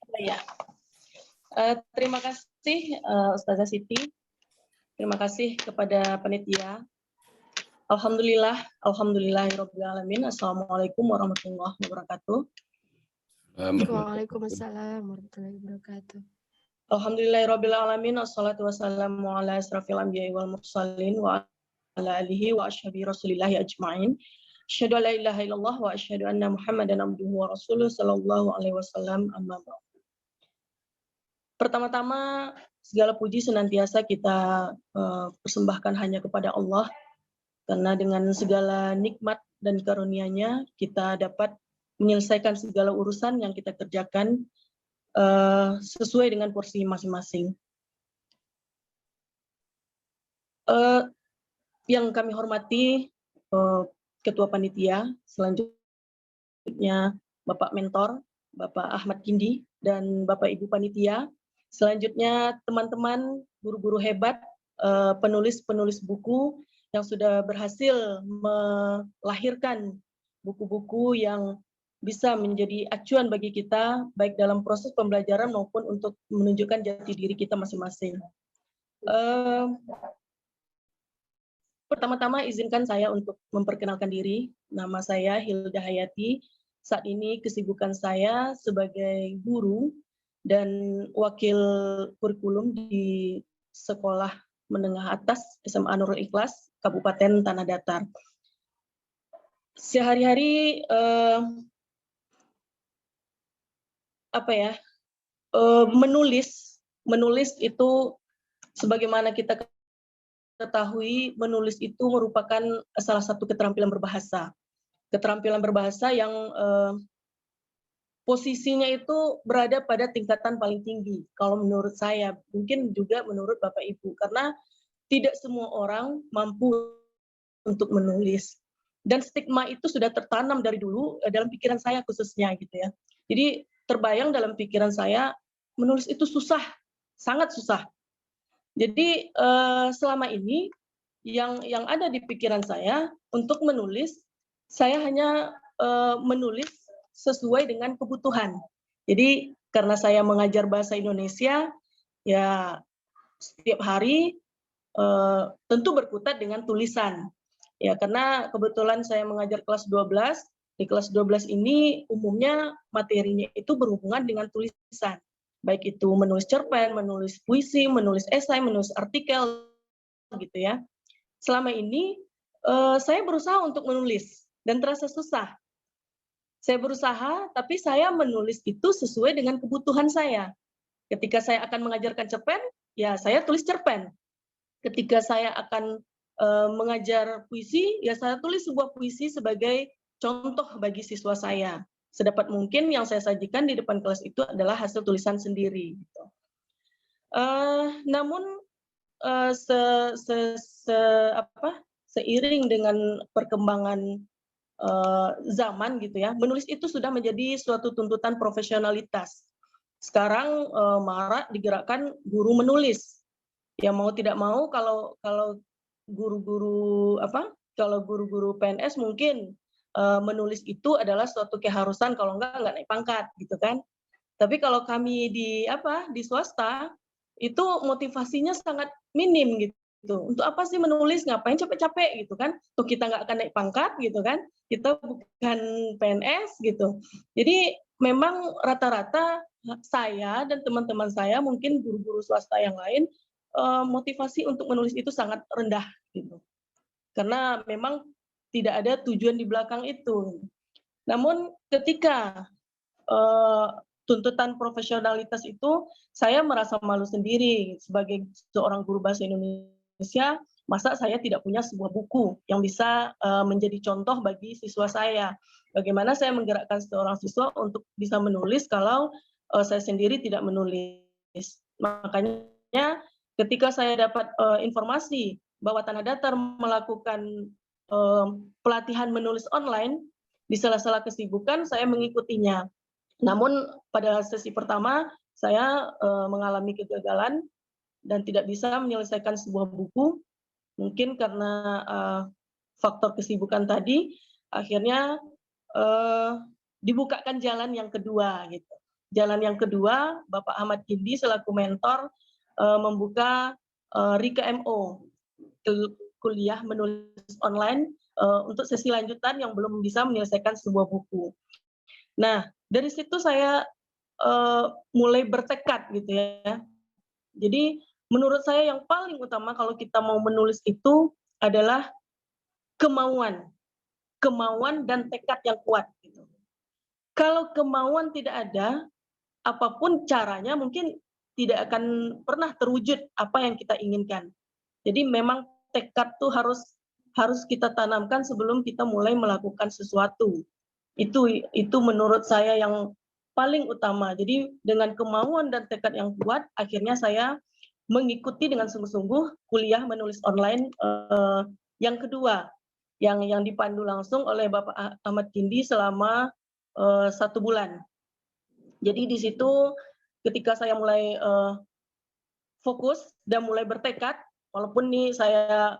Ya, terima kasih Ustazah Siti. Terima kasih kepada panitia. Alhamdulillah, alhamdulillahirabbil alamin. Assalamualaikum warahmatullahi wabarakatuh. Waalaikumsalam warahmatullahi wabarakatuh. Alhamdulillahirabbil alamin. Wassalatu wassalamu ala asrofil anbiya'i wal mursalin wa ala alihi wa ashabi rasulillahi ajma'in. Asyhadu an la ilaha illallah wa asyhadu anna Muhammadan abduhu wa rasuluh sallallahu alaihi wasallam, amma ba'd. Pertama-tama, segala puji senantiasa kita persembahkan hanya kepada Allah, karena dengan segala nikmat dan karunia-Nya kita dapat menyelesaikan segala urusan yang kita kerjakan sesuai dengan porsi masing-masing. Yang kami hormati Ketua Panitia, selanjutnya Bapak Mentor, Bapak Ahmad Kindi, dan Bapak Ibu Panitia. Selanjutnya teman-teman guru-guru hebat, penulis-penulis buku yang sudah berhasil melahirkan buku-buku yang bisa menjadi acuan bagi kita, baik dalam proses pembelajaran maupun untuk menunjukkan jati diri kita masing-masing. Pertama-tama izinkan saya untuk memperkenalkan diri. Nama saya Hilda Hayati. Saat ini kesibukan saya sebagai guru dan wakil kurikulum di Sekolah Menengah Atas SMA Nurul Ikhlas, Kabupaten Tanah Datar. Sehari-hari menulis itu sebagaimana kita ketahui, menulis itu merupakan salah satu keterampilan berbahasa. Keterampilan berbahasa yang posisinya itu berada pada tingkatan paling tinggi. Kalau menurut saya, mungkin juga menurut Bapak Ibu, karena tidak semua orang mampu untuk menulis. Dan stigma itu sudah tertanam dari dulu dalam pikiran saya khususnya gitu ya. Jadi terbayang dalam pikiran saya, menulis itu susah, sangat susah. Jadi selama ini yang ada di pikiran saya untuk menulis, saya hanya menulis sesuai dengan kebutuhan. Jadi karena saya mengajar bahasa Indonesia, ya setiap hari tentu berkutat dengan tulisan. Ya karena kebetulan saya mengajar kelas 12, di kelas 12 ini umumnya materinya itu berhubungan dengan tulisan. Baik itu menulis cerpen, menulis puisi, menulis esai, menulis artikel gitu ya. Selama ini saya berusaha untuk menulis dan terasa susah. Saya berusaha, tapi saya menulis itu sesuai dengan kebutuhan saya. Ketika saya akan mengajarkan cerpen, ya saya tulis cerpen. Ketika saya akan mengajar puisi, ya saya tulis sebuah puisi sebagai contoh bagi siswa saya. Sedapat mungkin yang saya sajikan di depan kelas itu adalah hasil tulisan sendiri. Gitu. Namun seiring dengan perkembangan zaman gitu ya, menulis itu sudah menjadi suatu tuntutan profesionalitas. Sekarang marak digerakkan guru menulis. Ya mau tidak mau kalau guru-guru PNS mungkin menulis itu adalah suatu keharusan, kalau enggak naik pangkat gitu kan. Tapi kalau kami di swasta itu motivasinya sangat minim gitu. Untuk apa sih menulis? Ngapain capek-capek gitu kan? Tuh kita nggak akan naik pangkat gitu kan? Kita bukan PNS gitu. Jadi memang rata-rata saya dan teman-teman saya, mungkin guru-guru swasta yang lain, motivasi untuk menulis itu sangat rendah gitu. Karena memang tidak ada tujuan di belakang itu. Namun ketika tuntutan profesionalitas itu, saya merasa malu sendiri sebagai seorang guru bahasa Indonesia. Masa saya tidak punya sebuah buku yang bisa menjadi contoh bagi siswa saya. Bagaimana saya menggerakkan seorang siswa untuk bisa menulis kalau saya sendiri tidak menulis. Makanya ketika saya dapat informasi bahwa Tanah Datar melakukan pelatihan menulis online, di sela-sela kesibukan saya mengikutinya. Namun pada sesi pertama saya mengalami kegagalan dan tidak bisa menyelesaikan sebuah buku, mungkin karena faktor kesibukan tadi. Akhirnya dibukakan jalan yang kedua gitu. jalan yang kedua, Bapak Ahmad Kindi selaku mentor membuka Rika MO, kuliah menulis online untuk sesi lanjutan yang belum bisa menyelesaikan sebuah buku. Nah, dari situ saya mulai bertekad gitu ya. Jadi menurut saya yang paling utama kalau kita mau menulis itu adalah kemauan dan tekad yang kuat. Gitu. Kalau kemauan tidak ada, apapun caranya mungkin tidak akan pernah terwujud apa yang kita inginkan. Jadi memang tekad tuh harus kita tanamkan sebelum kita mulai melakukan sesuatu. Itu menurut saya yang paling utama. Jadi dengan kemauan dan tekad yang kuat, akhirnya saya mengikuti dengan sungguh-sungguh kuliah menulis online yang kedua, yang dipandu langsung oleh Bapak Ahmad Kindi selama 1 bulan. Jadi di situ ketika saya mulai fokus dan mulai bertekad, walaupun nih saya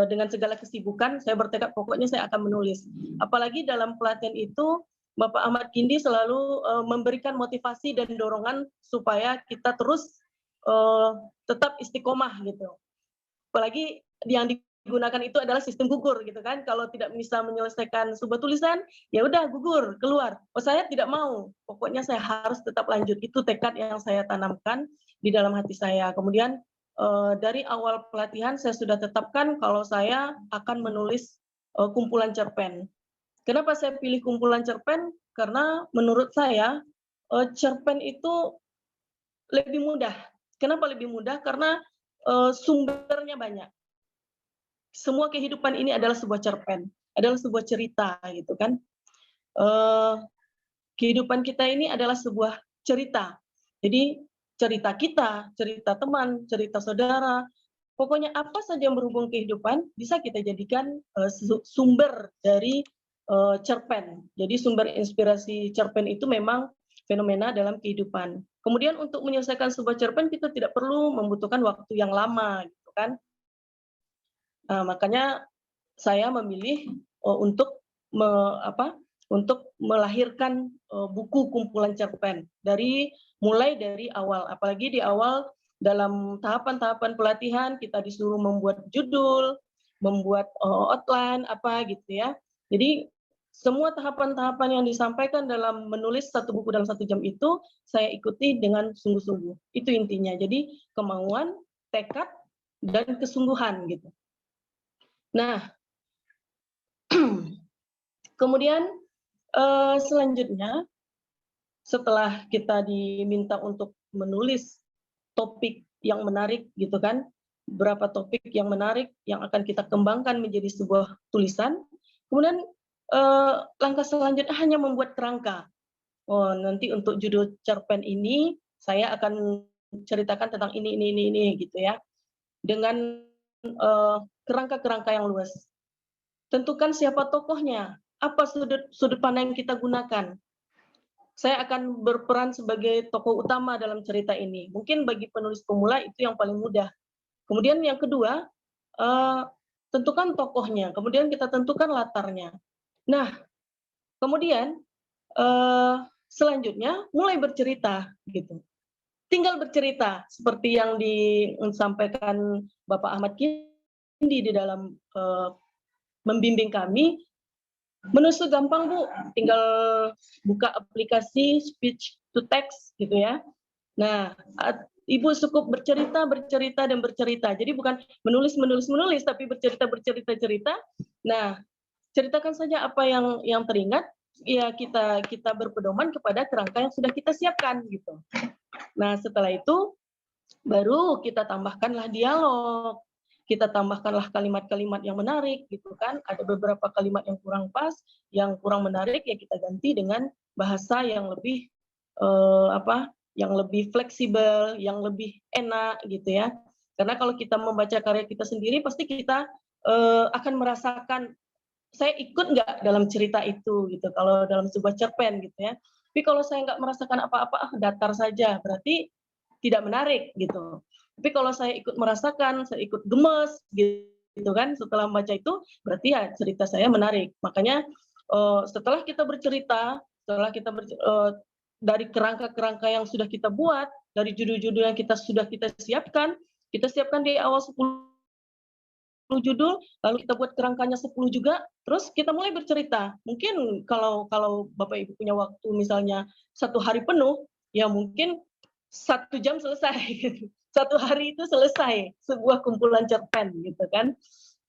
dengan segala kesibukan, saya bertekad pokoknya saya akan menulis. Apalagi dalam pelatihan itu, Bapak Ahmad Kindi selalu memberikan motivasi dan dorongan supaya kita terus tetap istiqomah gitu. Apalagi yang digunakan itu adalah sistem gugur gitu kan. Kalau tidak bisa menyelesaikan sebuah tulisan, ya udah gugur, keluar. Oh, saya tidak mau. Pokoknya saya harus tetap lanjut. Itu tekad yang saya tanamkan di dalam hati saya. Kemudian dari awal pelatihan saya sudah tetapkan kalau saya akan menulis kumpulan cerpen. Kenapa saya pilih kumpulan cerpen? Karena menurut saya cerpen itu lebih mudah. Kenapa lebih mudah? Karena sumbernya banyak. Semua kehidupan ini adalah sebuah cerpen, adalah sebuah cerita gitu kan. Kehidupan kita ini adalah sebuah cerita. Jadi cerita kita, cerita teman, cerita saudara, pokoknya apa saja yang berhubung kehidupan bisa kita jadikan sumber dari cerpen. Jadi sumber inspirasi cerpen itu memang fenomena dalam kehidupan. Kemudian untuk menyelesaikan sebuah cerpen kita tidak perlu membutuhkan waktu yang lama gitu kan. Makanya saya memilih untuk melahirkan buku kumpulan cerpen mulai dari awal. Apalagi di awal dalam tahapan-tahapan pelatihan kita disuruh membuat judul, membuat outline apa gitu ya. Jadi semua tahapan-tahapan yang disampaikan dalam menulis satu buku dalam 1 jam itu saya ikuti dengan sungguh-sungguh. Itu intinya. Jadi kemauan, tekad, dan kesungguhan gitu. Nah, kemudian selanjutnya setelah kita diminta untuk menulis topik yang menarik gitu kan, beberapa topik yang menarik yang akan kita kembangkan menjadi sebuah tulisan. Kemudian langkah selanjutnya hanya membuat kerangka. Oh, nanti untuk judul cerpen ini saya akan ceritakan tentang ini gitu ya. Dengan kerangka-kerangka yang luas. Tentukan siapa tokohnya, apa sudut pandang yang kita gunakan. Saya akan berperan sebagai tokoh utama dalam cerita ini. Mungkin bagi penulis pemula itu yang paling mudah. Kemudian yang kedua, tentukan tokohnya, kemudian kita tentukan latarnya. Nah, kemudian selanjutnya mulai bercerita gitu. Tinggal bercerita seperti yang disampaikan Bapak Ahmad Kindi di dalam membimbing kami. Menulis itu gampang Bu, tinggal buka aplikasi speech to text gitu ya. Nah, Ibu cukup bercerita. Jadi bukan menulis, tapi bercerita. Nah, ceritakan saja apa yang teringat. Ya kita berpedoman kepada kerangka yang sudah kita siapkan gitu. Nah, setelah itu baru kita tambahkanlah dialog. Kita tambahkanlah kalimat-kalimat yang menarik gitu kan. Ada beberapa kalimat yang kurang pas, yang kurang menarik ya kita ganti dengan bahasa yang lebih yang lebih fleksibel, yang lebih enak gitu ya. Karena kalau kita membaca karya kita sendiri pasti kita akan merasakan saya ikut nggak dalam cerita itu gitu. Kalau dalam sebuah cerpen gitu ya. Tapi kalau saya nggak merasakan apa-apa, datar saja, berarti tidak menarik gitu. Tapi kalau saya ikut merasakan, saya ikut gemes gitu kan, setelah membaca itu berarti ya cerita saya menarik. Makanya setelah kita bercerita, dari kerangka-kerangka yang sudah kita buat, dari judul-judul yang kita siapkan di awal 10 judul, lalu kita buat kerangkanya 10 juga, terus kita mulai bercerita. Mungkin kalau Bapak Ibu punya waktu misalnya 1 hari penuh, ya mungkin 1 jam selesai gitu. 1 hari itu selesai sebuah kumpulan cerpen gitu kan.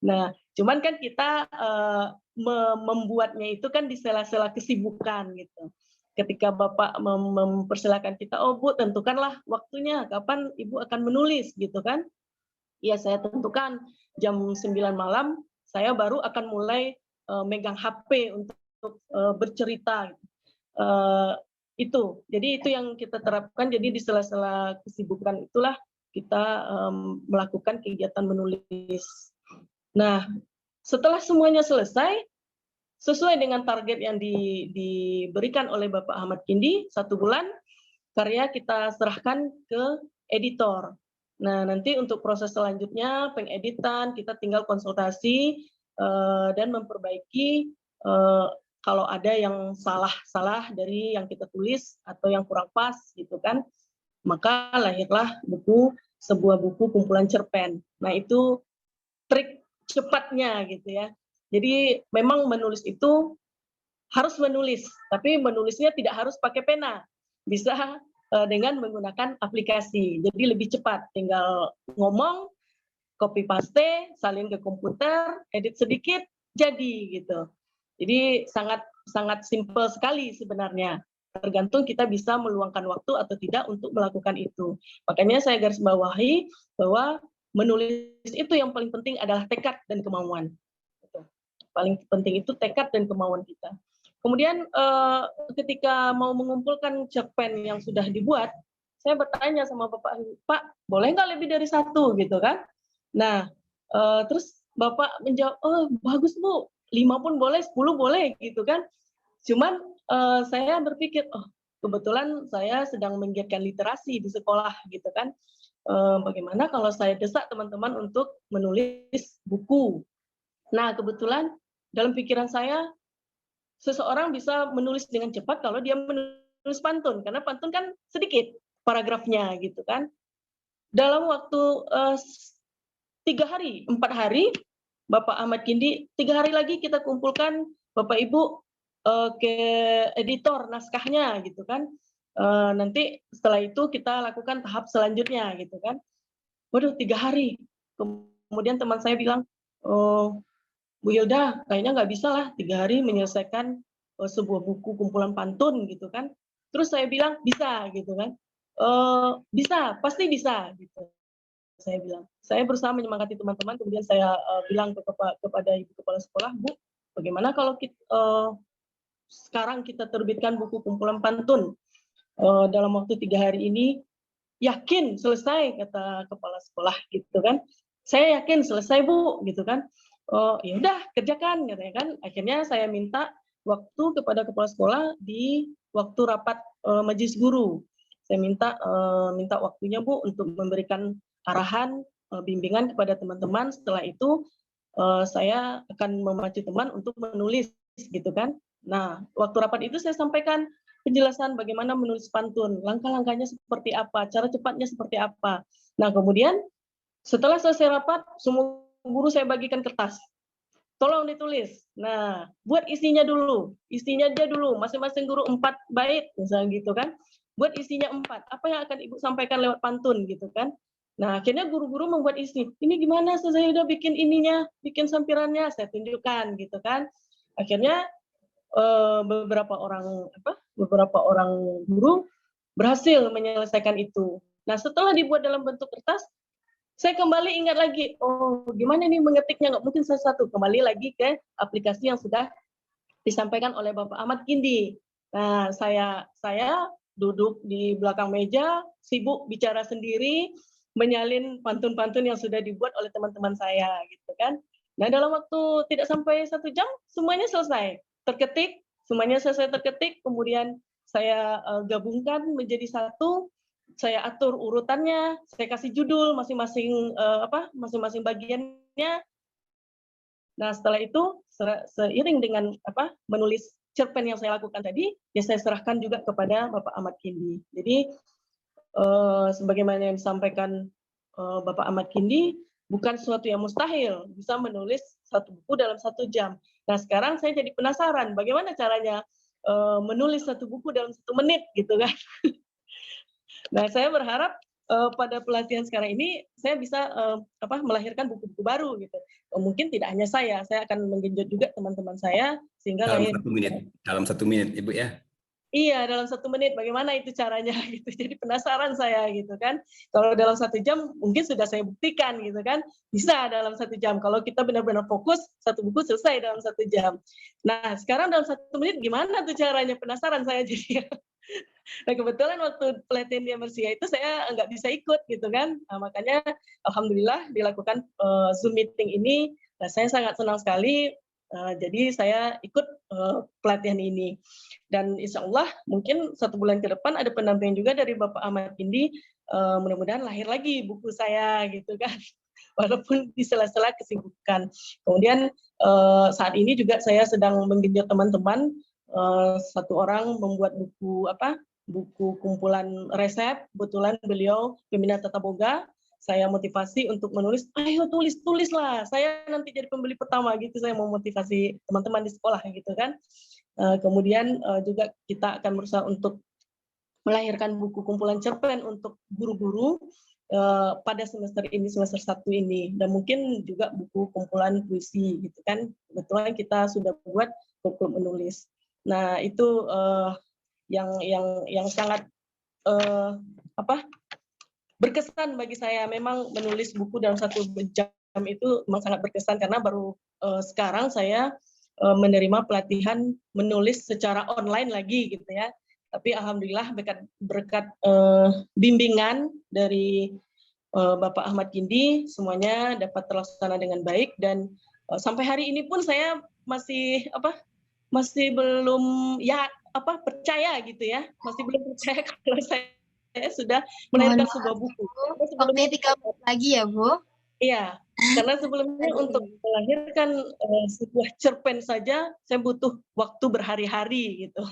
Nah, cuman kan kita membuatnya itu kan di sela-sela kesibukan gitu. Ketika Bapak mempersilahkan kita, "Oh Bu, tentukanlah waktunya, kapan Ibu akan menulis," gitu kan. Ya saya tentukan jam 9 malam, saya baru akan mulai megang HP untuk bercerita. Eee, jadi itu yang kita terapkan, jadi di sela-sela kesibukan itulah kita, melakukan kegiatan menulis. Nah, setelah semuanya selesai, sesuai dengan target yang diberikan oleh Bapak Ahmad Kindi, 1 bulan, karya kita serahkan ke editor. Nah, nanti untuk proses selanjutnya, pengeditan, kita tinggal konsultasi, dan memperbaiki, kalau ada yang salah dari yang kita tulis atau yang kurang pas gitu kan. Maka lahirlah sebuah buku kumpulan cerpen. Nah, itu trik cepatnya gitu ya. Jadi memang menulis itu harus menulis, tapi menulisnya tidak harus pakai pena. Bisa dengan menggunakan aplikasi. Jadi lebih cepat, tinggal ngomong, copy paste, salin ke komputer, edit sedikit, jadi gitu. Jadi sangat sangat simpel sekali sebenarnya. Tergantung kita bisa meluangkan waktu atau tidak untuk melakukan itu. Makanya saya garis bawahi bahwa menulis itu yang paling penting adalah tekad dan kemauan. Gitu. Paling penting itu tekad dan kemauan kita. Kemudian ketika mau mengumpulkan cerpen yang sudah dibuat, saya bertanya sama Bapak, "Pak, boleh nggak lebih dari 1?" Gitu kan. Nah, terus Bapak menjawab, "Oh, bagus Bu, 5 pun boleh, 10 boleh," gitu kan. Cuman, saya berpikir, "Oh, kebetulan saya sedang menggiatkan literasi di sekolah," gitu kan. Bagaimana kalau saya desak teman-teman untuk menulis buku. Nah, kebetulan dalam pikiran saya, seseorang bisa menulis dengan cepat kalau dia menulis pantun, karena pantun kan sedikit paragrafnya gitu kan. Dalam waktu 3 hari, 4 hari, Bapak Ahmad Kindi, 3 hari lagi kita kumpulkan Bapak Ibu ke editor naskahnya gitu kan. Nanti setelah itu kita lakukan tahap selanjutnya gitu kan. Waduh 3 hari. Kemudian teman saya bilang, "Oh, Bu Hilda, kayaknya nggak bisa lah 3 hari menyelesaikan sebuah buku kumpulan pantun gitu kan." Terus saya bilang, "Bisa," gitu kan. "Bisa, pasti bisa," gitu. Saya bilang. Saya berusaha menyemangati teman-teman, kemudian saya bilang kepada ibu kepala sekolah, "Bu, bagaimana kalau sekarang kita terbitkan buku kumpulan pantun dalam waktu 3 hari ini?" "Yakin selesai," kata kepala sekolah gitu kan. "Saya yakin selesai Bu," gitu kan. "Oh, ya udah kerjakan," katanya kan. Akhirnya saya minta waktu kepada kepala sekolah di waktu rapat majelis guru. Saya minta waktunya Bu untuk memberikan arahan, bimbingan kepada teman-teman. Setelah itu saya akan memacu teman untuk menulis gitu kan. Nah, waktu rapat itu saya sampaikan penjelasan bagaimana menulis pantun, langkah-langkahnya seperti apa, cara cepatnya seperti apa. Nah, kemudian setelah selesai rapat, semua guru saya bagikan kertas. Tolong ditulis. Nah, buat isinya aja dulu, masing-masing guru 4 bait, misalnya gitu kan. Buat isinya 4, apa yang akan Ibu sampaikan lewat pantun gitu kan. Nah, akhirnya guru-guru membuat isi. Ini gimana saya udah bikin ininya, bikin sampirannya, saya tunjukkan gitu kan. Akhirnya beberapa orang guru berhasil menyelesaikan itu. Nah, setelah dibuat dalam bentuk kertas, saya kembali ingat lagi, oh gimana nih mengetiknya, nggak mungkin satu-satu. Kembali lagi ke aplikasi yang sudah disampaikan oleh Bapak Ahmad Kindi. Nah, saya duduk di belakang meja, sibuk bicara sendiri, menyalin pantun-pantun yang sudah dibuat oleh teman-teman saya, gitu kan. Nah, dalam waktu tidak sampai 1 jam, semuanya selesai. Terketik, semuanya selesai terketik, kemudian saya gabungkan menjadi satu, saya atur urutannya, saya kasih judul masing-masing bagiannya. Nah, setelah itu seiring dengan menulis cerpen yang saya lakukan tadi, ya saya serahkan juga kepada Bapak Ahmad Kindi. Jadi sebagaimana yang disampaikan Bapak Ahmad Kindi, bukan sesuatu yang mustahil bisa menulis satu buku dalam 1 jam. Nah sekarang saya jadi penasaran bagaimana caranya menulis satu buku dalam 1 menit gitu kan. Nah saya berharap pada pelatihan sekarang ini saya bisa melahirkan buku-buku baru gitu. Mungkin tidak hanya saya akan menggenjot juga teman-teman saya sehingga lahir. Dalam 1 menit, Ibu ya. Iya, dalam 1 menit bagaimana itu caranya gitu. Jadi penasaran saya gitu kan. Kalau dalam 1 jam mungkin sudah saya buktikan gitu kan. Bisa dalam 1 jam. Kalau kita benar-benar fokus, satu buku selesai dalam 1 jam. Nah, sekarang dalam 1 menit gimana tuh caranya? Penasaran saya jadi. Nah, kebetulan waktu pelatihan di Mersia itu saya nggak bisa ikut gitu kan. Nah, makanya alhamdulillah dilakukan Zoom meeting ini. Nah, saya sangat senang sekali. Jadi saya ikut pelatihan ini. Dan insya Allah mungkin 1 bulan ke depan ada pendampingan juga dari Bapak Ahmad Kindi. Mudah-mudahan lahir lagi buku saya gitu kan. Walaupun di sela-sela kesibukan. Kemudian saat ini juga saya sedang menggenjot teman-teman. 1 orang membuat buku kumpulan resep. Kebetulan beliau peminat tata boga. Saya motivasi untuk menulis, ayo tulislah, saya nanti jadi pembeli pertama gitu, saya mau motivasi teman-teman di sekolah gitu kan. Kemudian juga kita akan berusaha untuk melahirkan buku kumpulan cerpen untuk guru-guru pada semester 1 ini, dan mungkin juga buku kumpulan puisi gitu kan. Kebetulan kita sudah buat kurikulum menulis. Nah itu yang sangat berkesan bagi saya. Memang menulis buku dalam 1 jam itu memang sangat berkesan karena baru sekarang saya menerima pelatihan menulis secara online lagi gitu ya. Tapi alhamdulillah berkat bimbingan dari Bapak Ahmad Kindi semuanya dapat terlaksana dengan baik, dan sampai hari ini pun saya masih belum percaya gitu ya. Masih belum percaya kalau saya sudah melahirkan sebuah buku. Waktunya 3 menit lagi ya, Bu? Iya, karena sebelumnya untuk melahirkan sebuah cerpen saja saya butuh waktu berhari-hari gitu.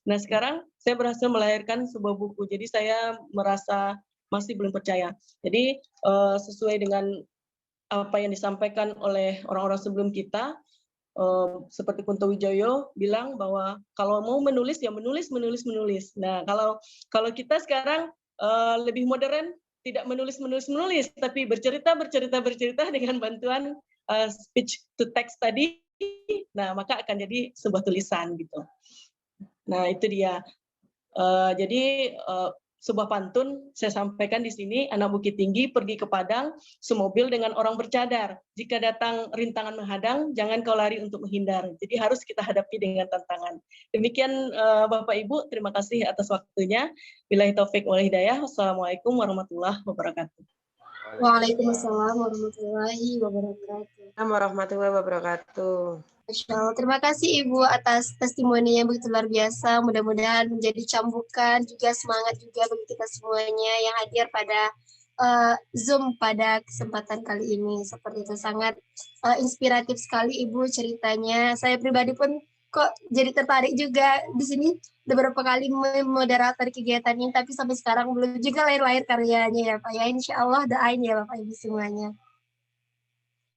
Nah sekarang saya berhasil melahirkan sebuah buku, jadi saya merasa masih belum percaya. Jadi sesuai dengan apa yang disampaikan oleh orang-orang sebelum kita, seperti Kunto Wijoyo bilang bahwa kalau mau menulis ya menulis. Nah kalau kita sekarang lebih modern, tidak menulis, tapi bercerita dengan bantuan speech to text tadi. Nah maka akan jadi sebuah tulisan gitu. Nah itu dia. Jadi sebuah pantun saya sampaikan di sini, anak Bukit Tinggi pergi ke Padang, semobil dengan orang bercadar. Jika datang rintangan menghadang, jangan kau lari untuk menghindar. Jadi harus kita hadapi dengan tantangan. Demikian Bapak Ibu, terima kasih atas waktunya. Billahi taufik wal hidayah. Wassalamualaikum warahmatullahi wabarakatuh. Waalaikumsalam warahmatullahi wabarakatuh. Warahmatullahi wabarakatuh. Masya Allah. Terima kasih Ibu atas testimoni yang begitu luar biasa. Mudah-mudahan menjadi cambukan juga semangat juga bagi kita semuanya yang hadir pada Zoom pada kesempatan kali ini. Seperti itu sangat inspiratif sekali Ibu ceritanya. Saya pribadi pun kok jadi tertarik juga di sini. Beberapa kali moderator kegiatan ini, tapi sampai sekarang belum juga lahir karyanya ya Pak ya. Insya Allah doain ya Bapak Ibu semuanya.